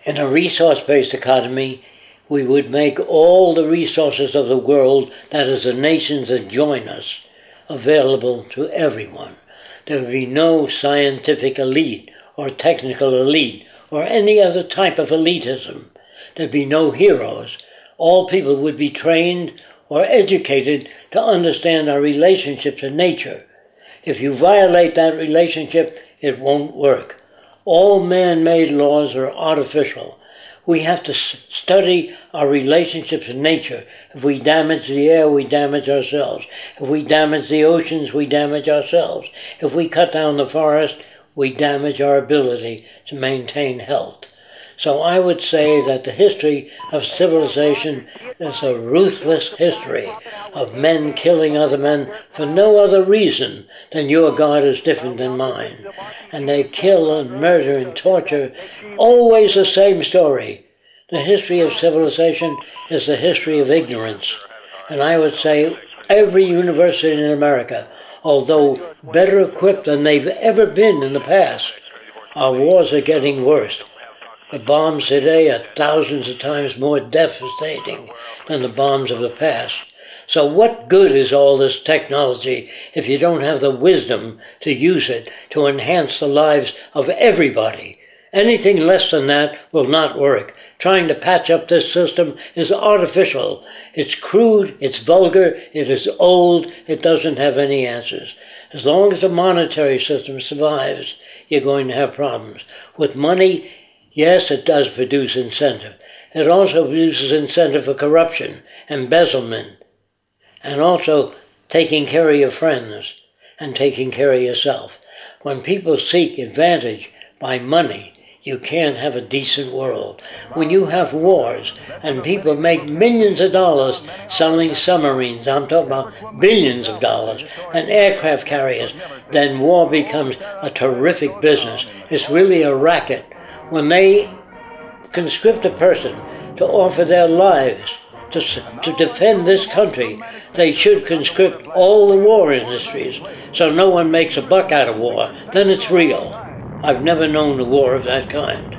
In a resource-based economy, we would make all the resources of the world, that is the nations that join us, available to everyone. There would be no scientific elite or technical elite or any other type of elitism. There'd be no heroes. All people would be trained or educated to understand our relationship to nature. If you violate that relationship, it won't work. All man-made laws are artificial. We have to study our relationship to nature. If we damage the air, we damage ourselves. If we damage the oceans, we damage ourselves. If we cut down the forest, we damage our ability to maintain health. So I would say that the history of civilization is a ruthless history of men killing other men for no other reason than your God is different than mine. And they kill and murder and torture, always the same story. The history of civilization is the history of ignorance. And I would say every university in America, although better equipped than they've ever been in the past, our wars are getting worse. The bombs today are thousands of times more devastating than the bombs of the past. So what good is all this technology if you don't have the wisdom to use it to enhance the lives of everybody? Anything less than that will not work. Trying to patch up this system is artificial. It's crude, it's vulgar, it is old, it doesn't have any answers. As long as the monetary system survives, you're going to have problems. With money, yes, it does produce incentive. It also produces incentive for corruption, embezzlement, and also taking care of your friends and taking care of yourself. When people seek advantage by money, you can't have a decent world. When you have wars and people make millions of dollars selling submarines, I'm talking about billions of dollars, and aircraft carriers, then war becomes a terrific business. It's really a racket. When they conscript a person to offer their lives to defend this country, they should conscript all the war industries so no one makes a buck out of war. Then it's real. I've never known a war of that kind.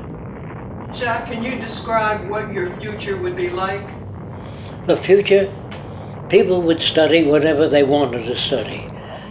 Jacque, can you describe what your future would be like? The future? People would study whatever they wanted to study.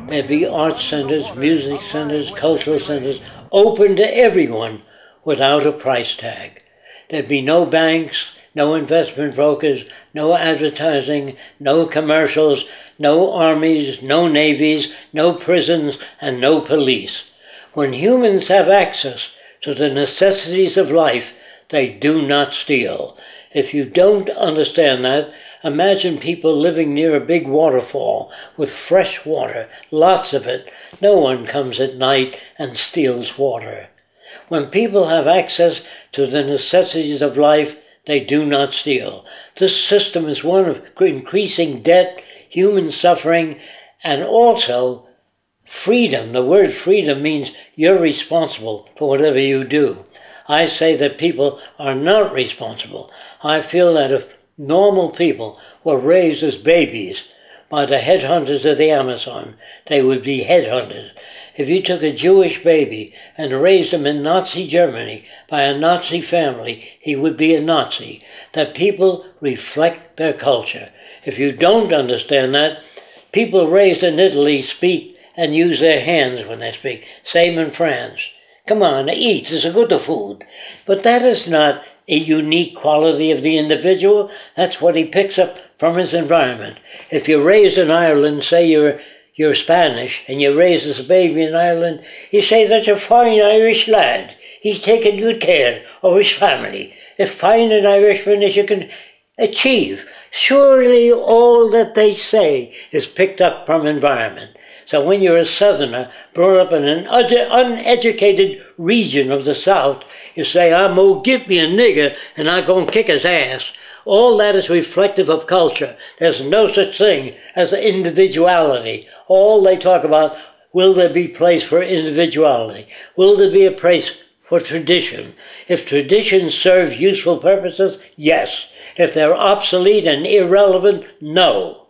There'd be art centers, music centers, cultural centers, open to everyone without a price tag. There'd be no banks, no investment brokers, no advertising, no commercials, no armies, no navies, no prisons, and no police. When humans have access to the necessities of life, they do not steal. If you don't understand that, imagine people living near a big waterfall with fresh water, lots of it. No one comes at night and steals water. When people have access to the necessities of life, they do not steal. This system is one of increasing debt, human suffering, and also freedom. The word freedom means you're responsible for whatever you do. I say that people are not responsible. I feel that if normal people were raised as babies by the headhunters of the Amazon, they would be headhunters. If you took a Jewish baby and raised him in Nazi Germany by a Nazi family, he would be a Nazi. That people reflect their culture. If you don't understand that, people raised in Italy speak and use their hands when they speak. Same in France. Come on, eat, it's a good food. But that is not a unique quality of the individual. That's what he picks up from his environment. If you're raised in Ireland, say you're Spanish, and you raise this baby in Ireland, you say that's a fine Irish lad. He's taking good care of his family. As fine an Irishman as you can achieve. Surely all that they say is picked up from environment. So when you're a Southerner, brought up in an uneducated region of the South, you say, I'm gonna get me a nigger and I'm gonna kick his ass. All that is reflective of culture. There's no such thing as individuality. All they talk about, will there be place for individuality? Will there be a place for tradition? If traditions serve useful purposes, yes. If they're obsolete and irrelevant, no.